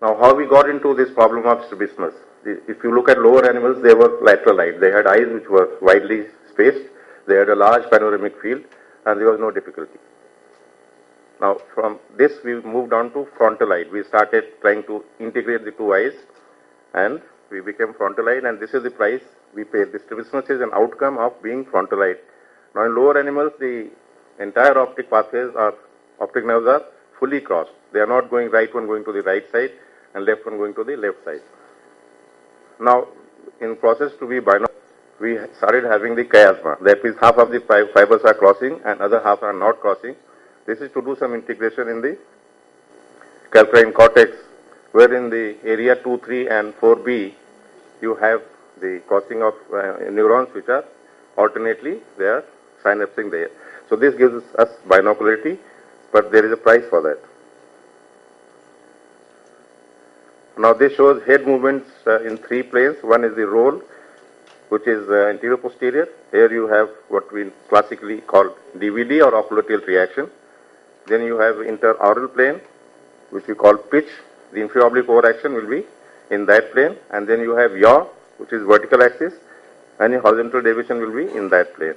Now, how we got into this problem of strabismus? If you look at lower animals, they were lateral-eyed. They had eyes which were widely spaced. They had a large panoramic field, and there was no difficulty. Now, from this, we moved on to frontal-eyed. We started trying to integrate the two eyes, and we became frontal-eyed, and this is the price we paid. The strabismus is an outcome of being frontal-eyed. Now, in lower animals, the entire optic pathways or optic nerves are fully crossed. They are not going right one going to the right side and left one going to the left side. Now, in process to be binocular, we started having the chiasma. That is, half of the fibers are crossing and other half are not crossing. This is to do some integration in the calcarine cortex, where in the area 2, 3 and 4B, you have the crossing of neurons which are alternately, they are synapsing there. So this gives us binocularity, but there is a price for that. Now this shows head movements in 3 planes. One is the roll, which is anterior-posterior. Here you have what we classically call DVD or ocular tilt reaction. Then you have interaural plane, which we call pitch. The inferior oblique overaction will be in that plane. And then you have yaw, which is vertical axis, and the horizontal deviation will be in that plane.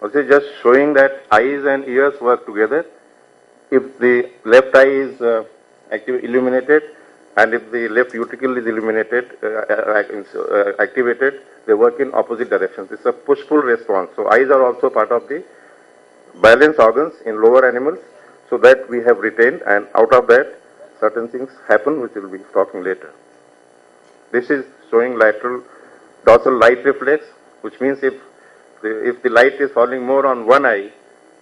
Also just showing that eyes and ears work together. If the left eye is illuminated and if the left utricle is activated, they work in opposite directions. It's a push-pull response. So eyes are also part of the balance organs in lower animals, so that we have retained, and out of that certain things happen which we'll be talking later. This is showing lateral dorsal light reflex, which means if the light is falling more on one eye,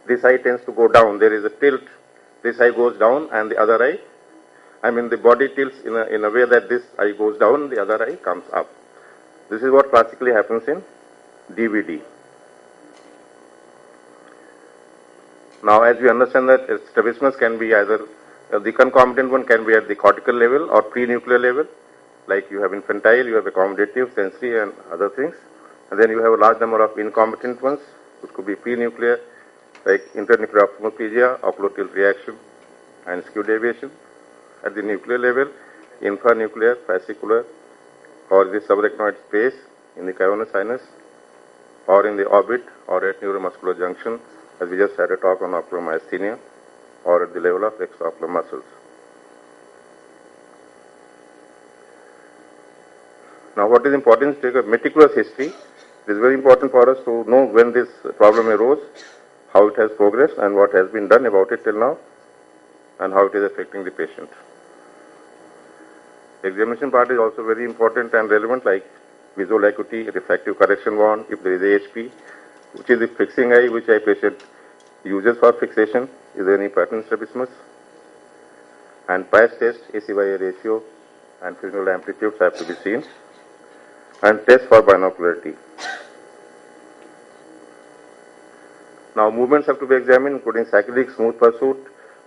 this eye tends to go down. There is a tilt. This eye goes down and the other eye, the body tilts in a way that this eye goes down, the other eye comes up. This is what classically happens in DVD. Now, as we understand that strabismus can be either, the concomitant one can be at the cortical level or prenuclear level, like you have infantile, you have accommodative, sensory and other things. And then you have a large number of incompetent ones, which could be prenuclear, like internuclear ophthalmoplegia, ocular tilt reaction, and skew deviation. At the nuclear level, infranuclear, fascicular, or the subarachnoid space in the cavernous sinus, or in the orbit, or at neuromuscular junction, as we just had a talk on ocular myasthenia, or at the level of extraocular muscles. Now, what is important is to take a meticulous history. It is very important for us to know when this problem arose, how it has progressed, and what has been done about it till now, and how it is affecting the patient. The examination part is also very important and relevant, like visual acuity, refractive correction wand, if there is AHP, which is the fixing eye, which eye patient uses for fixation, is there any pattern strabismus, and PAS test, AC/A ratio, and physical amplitudes have to be seen, and test for binocularity. Now, movements have to be examined, including cyclic, smooth pursuit,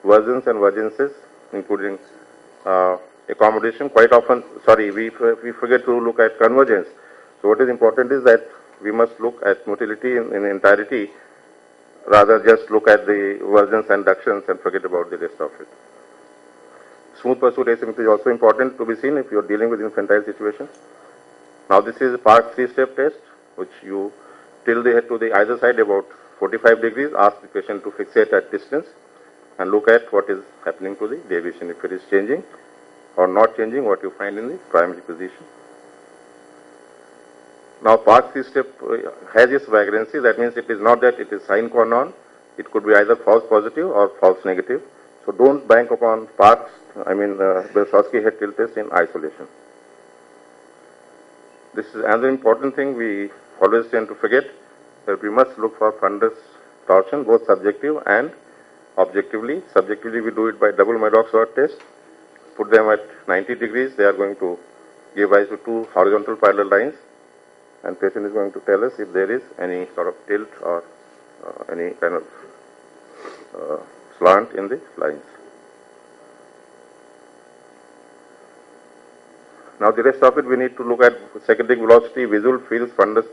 versions and vergences, including accommodation. Quite often, we forget to look at convergence. So, what is important is that we must look at motility in entirety, rather just look at the versions and ductions and forget about the rest of it. Smooth pursuit asymmetry is also important to be seen if you are dealing with infantile situation. Now, this is a Parkes 3-step test, which you tilt the head to the either side about 45 degrees, ask the patient to fixate at distance and look at what is happening to the deviation. If it is changing or not changing, what you find in the primary position. Now, Parkes 3-step has its vagrancy. That means it is not that it is sine qua non. It could be either false positive or false negative. So, don't bank upon Parkes, Beresovsky head tilt test in isolation. This is another important thing we always tend to forget, that we must look for fundus torsion, both subjective and objectively. Subjectively, we do it by double Maddox rod test. Put them at 90 degrees. They are going to give rise to 2 horizontal parallel lines, and patient is going to tell us if there is any sort of tilt or any kind of slant in the lines. Now, the rest of it we need to look at secondary velocity, visual fields, fundus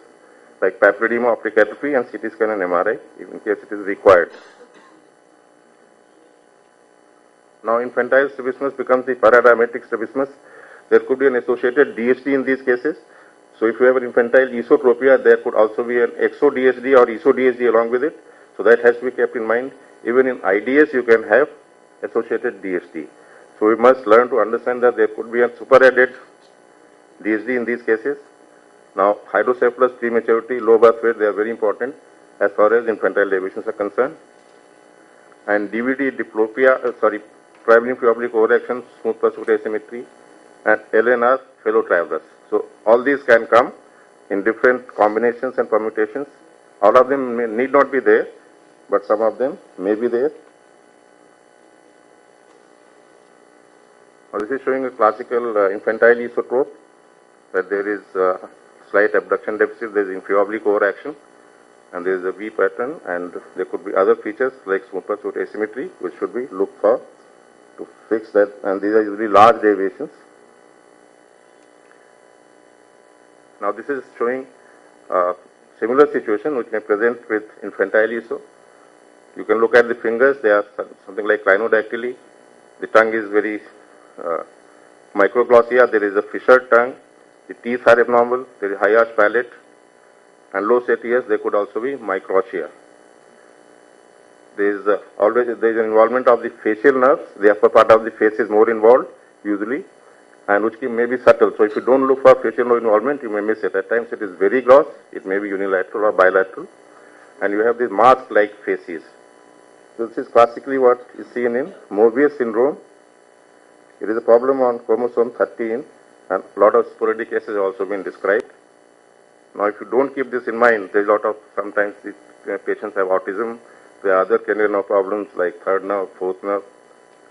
like papilledema, optic atrophy, and CT scan and MRI, in case it is required. Now, infantile strabismus becomes the paradiabetic strabismus. There could be an associated DSD in these cases. So, if you have an infantile esotropia, there could also be an exo-DSD or ESO-DSD along with it. So, that has to be kept in mind. Even in IDS, you can have associated DSD. So, we must learn to understand that there could be a superadded DSD in these cases. Now, hydrocephalus, prematurity, low birth weight, they are very important as far as infantile deviations are concerned. And DVD diplopia, traveling oblique overaction, smooth pursuit asymmetry, and LNR fellow travelers. So, all these can come in different combinations and permutations. All of them need not be there, but some of them may be there. Now, this is showing a classical infantile esotrope, that there is slight abduction deficit, there is infraoblique overaction, and there is a V pattern, and there could be other features like smooth pursuit asymmetry, which should be looked for to fix that, and these are usually large deviations. Now, this is showing a similar situation which may present with infantile ESO. You can look at the fingers, they are something like clinodactyly. The tongue is very microglossia, there is a fissured tongue, the teeth are abnormal, there is high arch palate, and low set ears, there could also be microtia. There is an involvement of the facial nerves, the upper part of the face is more involved usually, and which may be subtle. So, if you don't look for facial nerve involvement, you may miss it. At times it is very gross, it may be unilateral or bilateral, and you have these mask-like faces. So, this is classically what is seen in Mobius syndrome. It is a problem on chromosome 13, and a lot of sporadic cases have also been described. Now, if you don't keep this in mind, there is a lot of, sometimes these patients have autism, there are other cranial nerve problems like third nerve, fourth nerve,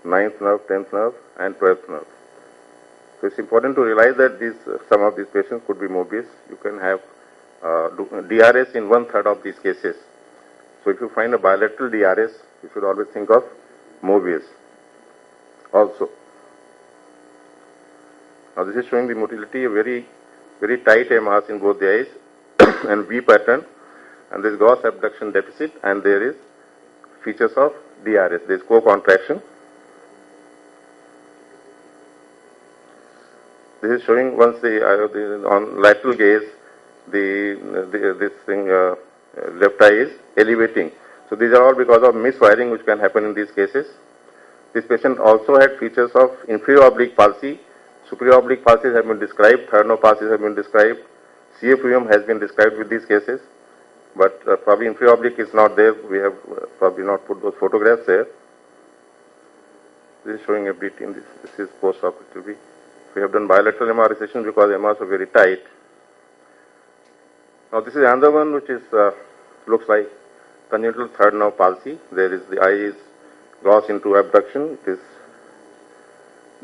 ninth nerve, 10th nerve, and 12th nerve. So, it's important to realize that some of these patients could be Mobius. You can have DRS in 1/3 of these cases. So, if you find a bilateral DRS, you should always think of Mobius also. Now, this is showing the motility, a very tight MRs in both the eyes and V pattern, and there is gross abduction deficit, and there is features of DRS. There is co-contraction. This is showing once on lateral gaze, left eye is elevating. So, these are all because of miswiring which can happen in these cases. This patient also had features of inferior oblique palsy. Superior oblique palsies have been described, third nerve palsies have been described, CFUM has been described with these cases, but probably inferior oblique is not there. We have probably not put those photographs there. This is showing a bit in this. This is post-operatively. We have done bilateral MR recession because MRs are very tight. Now, this is another one which is looks like congenital third nerve palsy. There is the eye is gross into abduction. It is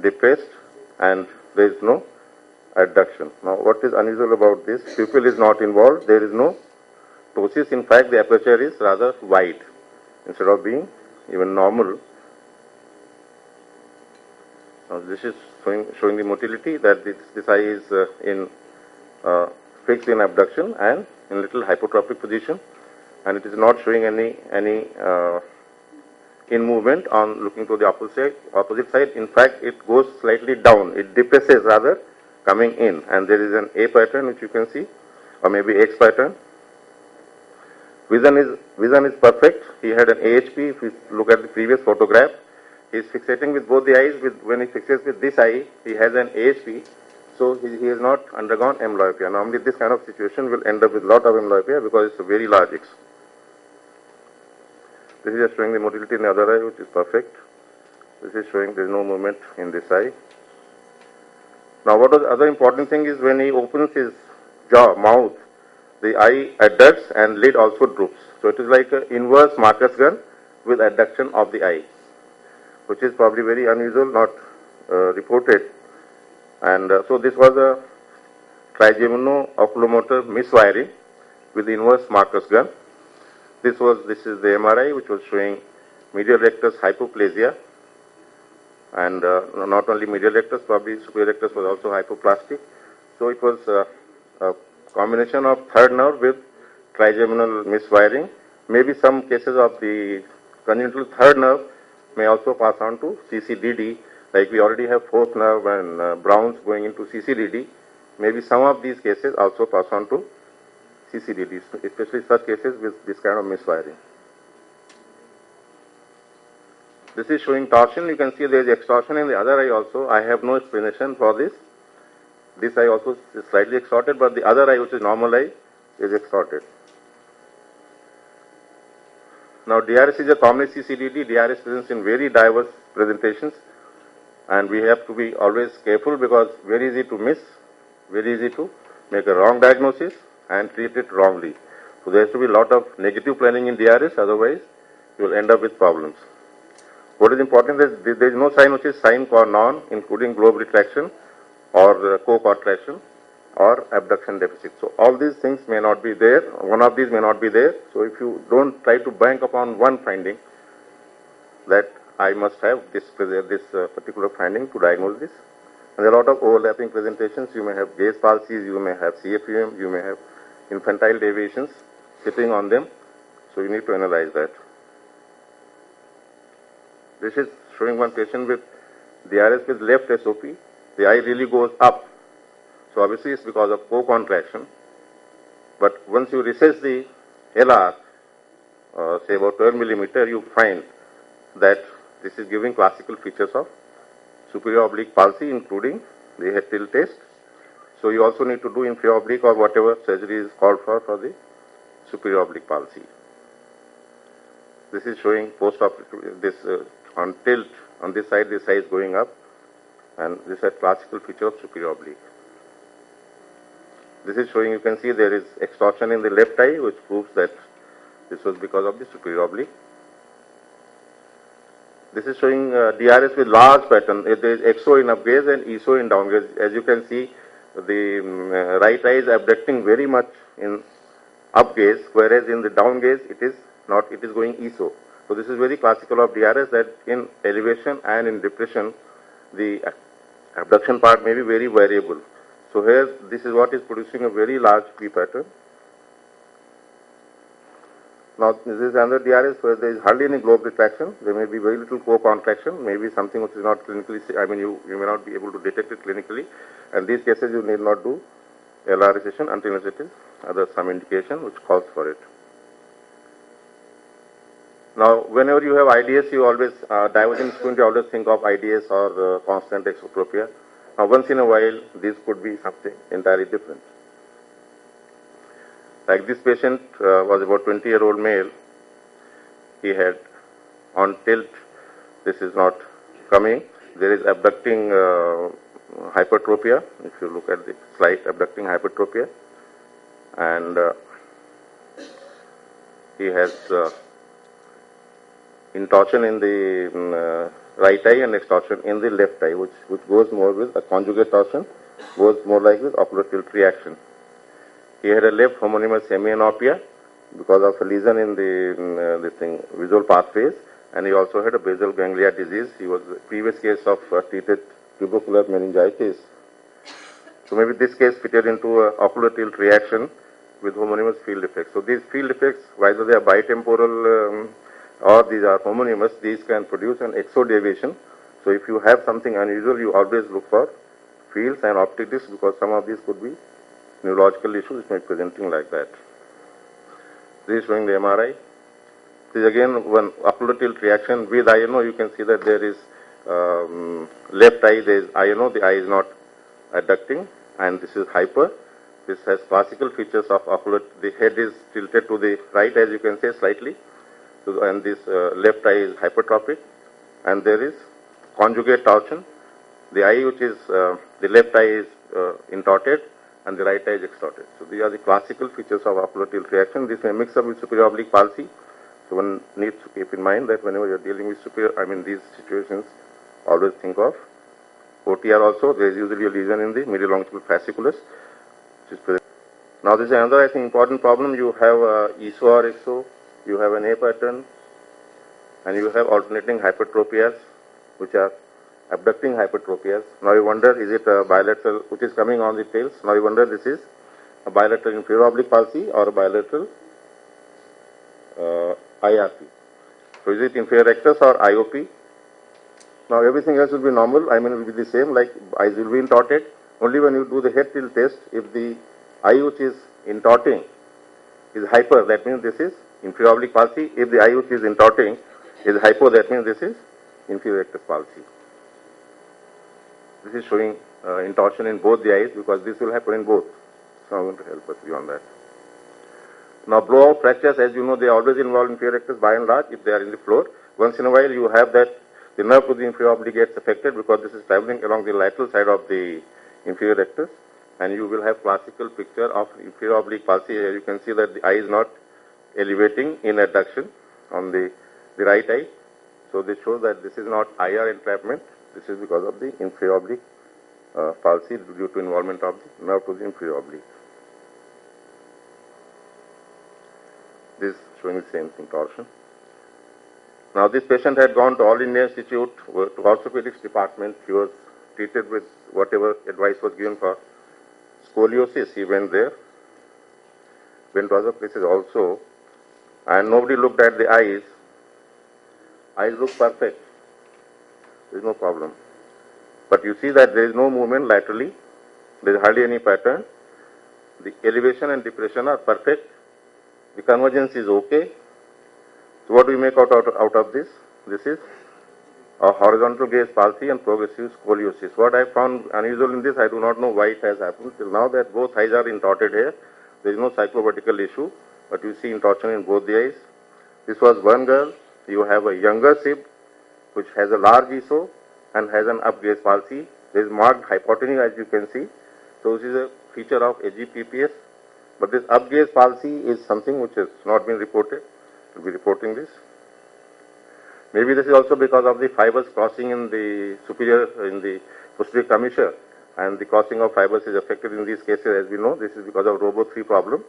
depressed, and there is no adduction. Now, what is unusual about this? Pupil is not involved. There is no ptosis. In fact, the aperture is rather wide instead of being even normal. Now, this is showing the motility that this eye is fixed in abduction and in little hypotropic position, and it is not showing any in movement on looking to the opposite side. In fact, it goes slightly down. It depresses rather coming in, and there is an A pattern which you can see, or maybe X pattern. Vision is perfect. He had an AHP. If you look at the previous photograph, he is fixating with both the eyes. When he fixates with this eye, he has an AHP. So he has not undergone amblyopia. Normally, this kind of situation will end up with a lot of amblyopia because it's a very large X. This is just showing the motility in the other eye, which is perfect. This is showing there is no movement in this eye. Now, what was the other important thing is when he opens his jaw, mouth, the eye adducts and lid also droops. So, it is like an inverse Marcus gun with adduction of the eye, which is probably very unusual, not reported. And so, this was a trigemino-oculomotor miswiring with the inverse Marcus gun. This is the MRI which was showing medial rectus hypoplasia, and not only medial rectus, probably superior rectus was also hypoplastic. So it was a combination of third nerve with trigeminal miswiring. Maybe some cases of the congenital third nerve may also pass on to CCDD, like we already have fourth nerve and Browns going into CCDD. Maybe some of these cases also pass on to CCDD, especially such cases with this kind of misfiring. This is showing torsion. You can see there is extorsion in the other eye also. I have no explanation for this. This eye also is slightly extorted, but the other eye, which is normal eye, is extorted. Now, DRS is a common CCDD. DRS presents in very diverse presentations, and we have to be always careful because very easy to miss, very easy to make a wrong diagnosis and treat it wrongly. So there has to be a lot of negative planning in DRS, otherwise you will end up with problems. What is important is there is no sign which is sign or non, including globe retraction or co-contraction or abduction deficit. So all these things may not be there. One of these may not be there. So if you don't try to bank upon one finding, that I must have this particular finding to diagnose this. And there are a lot of overlapping presentations. You may have gaze palsies, you may have CFUM, you may have infantile deviations sitting on them. So you need to analyze that. This is showing one patient with DRS with left SOP. The eye really goes up. So obviously it's because of co-contraction. But once you recess the LR, say about 12 millimeter, you find that this is giving classical features of superior oblique palsy, including the head tilt test. So you also need to do inferior oblique or whatever surgery is called for the superior oblique palsy. This is showing post-op, this on tilt, on this side, this eye is going up, and this is a classical feature of superior oblique. This is showing, you can see there is extortion in the left eye, which proves that this was because of the superior oblique. This is showing DRS with large pattern. There is exo in upgaze and ESO in downgaze. As you can see, the right eye is abducting very much in upgaze, whereas in the downgaze it is not, it is going ESO. So this is very classical of DRS, that in elevation and in depression, the abduction part may be very variable. So here, this is what is producing a very large P pattern. Now, this is another DRS where there is hardly any globe retraction. There may be very little co-contraction, maybe something which is not clinically, you may not be able to detect it clinically. And these cases, you need not do LR recession until it is some indication which calls for it. Now, whenever you have IDS, you always, divergent squint, you always think of IDS or constant exotropia. Now, once in a while, this could be something entirely different. Like this patient was about 20-year-old male. He had on tilt, this is not coming. There is abducting hypertropia. If you look at the slide, abducting hypertropia. And he has intorsion in the right eye and extorsion in the left eye, which goes more with a conjugate torsion, goes more like with ocular tilt reaction. He had a left homonymous hemianopia because of a lesion in the visual pathways, and he also had a basal ganglia disease. He was a previous case of treated tubercular meningitis. So maybe this case fitted into an ocular tilt reaction with homonymous field effects. So these field effects, whether they are bitemporal or these are homonymous, these can produce an exodeviation. So if you have something unusual, you always look for fields and optic discs, because some of these could be neurological issues which may be presenting like that. This is showing the MRI. This is again one ocular tilt reaction with INO. You can see that there is left eye, there is INO, the eye is not adducting, and this is hyper. This has classical features of ocular, the head is tilted to the right, as you can say, slightly. So, and this left eye is hypertropic, and there is conjugate torsion. The eye which is, the left eye is intorted and the right eye is extorted. So these are the classical features of ocular tilt reaction. This may mix up with superior oblique palsy. So one needs to keep in mind that whenever you are dealing with these situations, always think of OTR also. There is usually a lesion in the medial longitudinal fasciculus, which is present. Now this is another, I think, important problem. You have ESO or EXO, you have an A pattern, and you have alternating hypertropias, which are abducting hypertropias. Now you wonder, is it a bilateral, which is coming on the tails? Now you wonder, this is a bilateral inferior oblique palsy or a bilateral IRP. So is it inferior rectus or IOP? Now everything else will be normal, I mean it will be the same, like eyes will be intorted. Only when you do the head tilt test, if the eye which is intorting is hyper, that means this is inferior oblique palsy. If the eye which is intorting is hypo, that means this is inferior rectus palsy. This is showing intorsion in both the eyes because this will happen in both. So I'm going to help us beyond that. Now blowout fractures, as you know, they always involve inferior rectus by and large if they are in the floor. Once in a while you have that the nerve to the inferior oblique gets affected because this is traveling along the lateral side of the inferior rectus, and you will have classical picture of inferior oblique palsy. Here you can see that the eye is not elevating in adduction on the right eye. So this shows that this is not IR entrapment. This is because of the inferior oblique palsy due to involvement of the nerve to the inferior oblique. This is showing the same thing, torsion. Now this patient had gone to All India Institute, to orthopedics department. He was treated with whatever advice was given for scoliosis. He went there, went to other places also, and nobody looked at the eyes. Eyes look perfect. There is no problem. But you see that there is no movement laterally. There is hardly any pattern. The elevation and depression are perfect. The convergence is okay. So what do we make out of this? This is a horizontal gaze palsy and progressive scoliosis. What I found unusual in this, I do not know why it has happened. Till now that both eyes are intorted here. There is no cyclovertical issue, but you see intorsion in both the eyes. This was one girl. You have a younger sib which has a large ESO and has an up gaze palsy. There is marked hypotony, as you can see. So this is a feature of AGPPS. But this up gaze palsy is something which has not been reported. We'll be reporting this. Maybe this is also because of the fibers crossing in the posterior commissure, and the crossing of fibers is affected in these cases. As we know, this is because of Robo3 problem.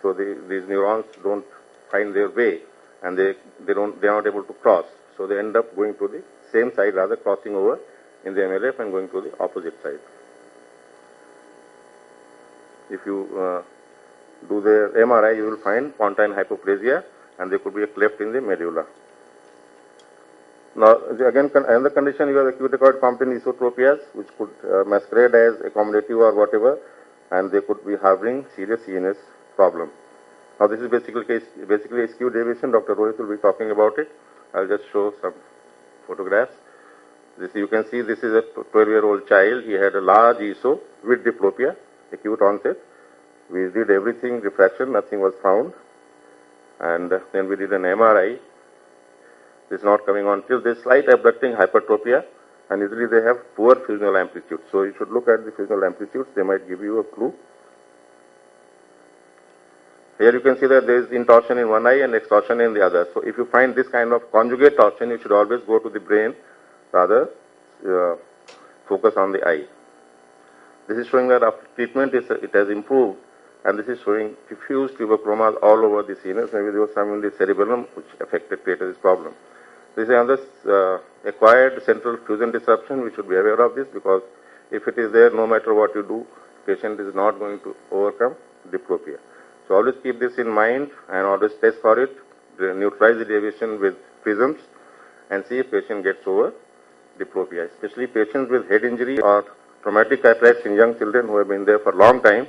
So these neurons don't find their way, and they are not able to cross. So they end up going to the same side, rather crossing over in the MLF and going to the opposite side. If you do the MRI, you will find pontine hypoplasia, and there could be a cleft in the medulla. Now, again, another condition, you have acute acquired complaint esotropias, which could masquerade as accommodative or whatever, and they could be harboring serious CNS problem. Now, this is basically skew deviation. Dr. Rohit will be talking about it. I'll just show some photographs. This, you can see, this is a 12-year-old child. He had a large ESO with diplopia, acute onset. We did everything, refraction, nothing was found. And then we did an MRI. This is not coming on till this slight abducting hypertropia, and usually they have poor fusional amplitude. So you should look at the fusional amplitudes. They might give you a clue. Here you can see that there is intorsion in one eye and extorsion in the other. So if you find this kind of conjugate torsion, you should always go to the brain, rather focus on the eye. This is showing that after treatment it has improved, and this is showing diffuse tuberculomas all over the CNS. Maybe there was some in the cerebellum which created this problem. This is another acquired central fusion disruption. We should be aware of this, because if it is there, no matter what you do, patient is not going to overcome diplopia. So always keep this in mind and always test for it, neutralize the deviation with prisms, and see if patient gets over diplopia. Especially patients with head injury or traumatic cataracts in young children who have been there for a long time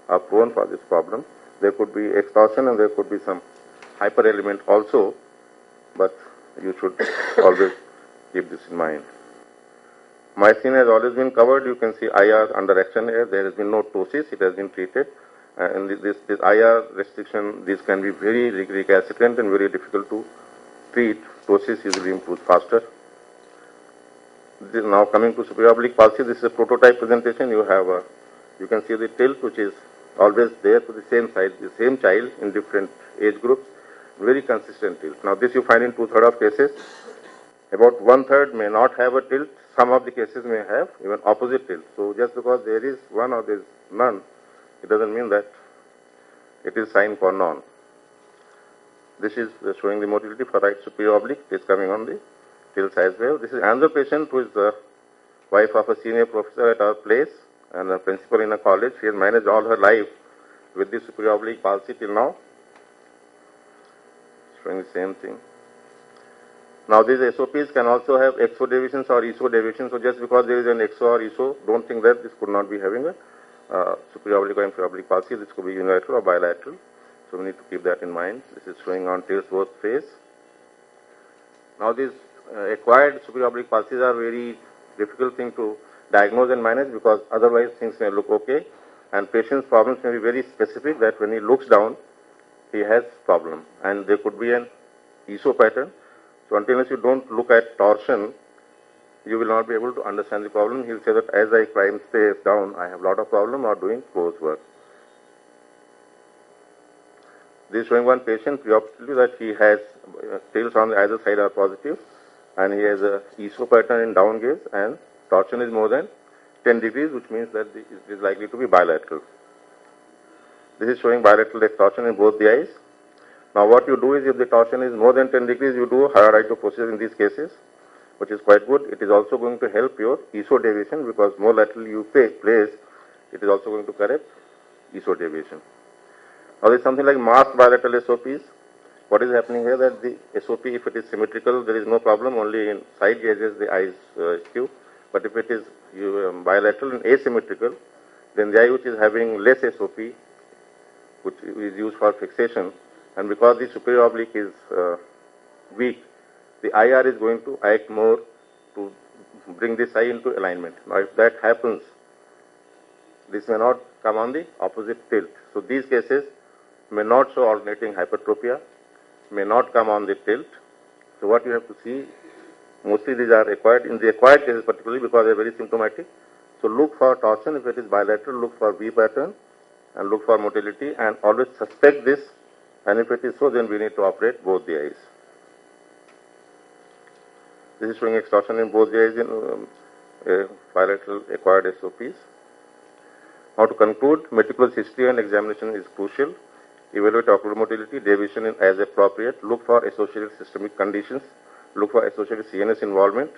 are prone for this problem. There could be extorsion and there could be some hyper element also, but you should always keep this in mind. Myasthenia has always been covered. You can see IR under action here. There has been no ptosis. It has been treated. And this IR restriction, these can be very recalcitrant and very difficult to treat. Ptosis usually improves faster. This now coming to superior oblique palsy, this is a prototype presentation. You can see the tilt, which is always there to the same side, the same child in different age groups, very consistent tilt. Now this you find in 2/3 of cases. About 1/3 may not have a tilt. Some of the cases may have even opposite tilt. So just because there is one or there is none, it doesn't mean that it is sine qua non. This is showing the motility for right superior oblique. It is coming on the tilts as well. This is another patient who is the wife of a senior professor at our place and a principal in a college. She has managed all her life with the superior oblique palsy till now. Showing the same thing. Now these SOPs can also have exo deviations or ESO deviations. So just because there is an exo or ESO, don't think that this could not be having a superior oblique or inferior oblique palsy. This could be unilateral or bilateral. So we need to keep that in mind. This is showing on tails both face. Now these acquired superior oblique palsies are very difficult thing to diagnose and manage, because otherwise things may look okay, and patient's problems may be very specific, that when he looks down, he has problem, and there could be an ESO pattern. So until you don't look at torsion, you will not be able to understand the problem. He'll say that as I climb stairs down, I have a lot of problem or doing close work. This is showing one patient preoperatively that he has tails on either side are positive, and he has a ESO pattern in down gaze, and torsion is more than 10 degrees, which means that it is likely to be bilateral. This is showing bilateral extorsion in both the eyes. Now what you do is, if the torsion is more than 10 degrees, you do a higher eye-to procedure in these cases, which is quite good. It is also going to help your ESO deviation, because more laterally you place, it is also going to correct ESO deviation. Now there is something like masked bilateral SOPs. What is happening here, that the SOP, if it is symmetrical, there is no problem, only in side gazes the eyes skew. But if it is bilateral and asymmetrical, then the eye which is having less SOP, which is used for fixation, and because the superior oblique is weak, the IR is going to act more to bring this eye into alignment. Now if that happens, this may not come on the opposite tilt. So these cases may not show alternating hypertropia, may not come on the tilt. So what you have to see, mostly these are acquired. In the acquired cases particularly, because they are very symptomatic, so look for torsion. If it is bilateral, look for V pattern and look for motility, and always suspect this, and if it is so, then we need to operate both the eyes. This is showing extorsion in both the eyes in bilateral acquired SOPs. Now to conclude, meticulous history and examination is crucial. Evaluate ocular motility, deviation as appropriate. Look for associated systemic conditions. Look for associated CNS involvement.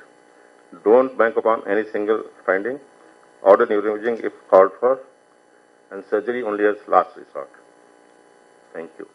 Don't bank upon any single finding. Order neuroimaging if called for, and surgery only as last resort. Thank you.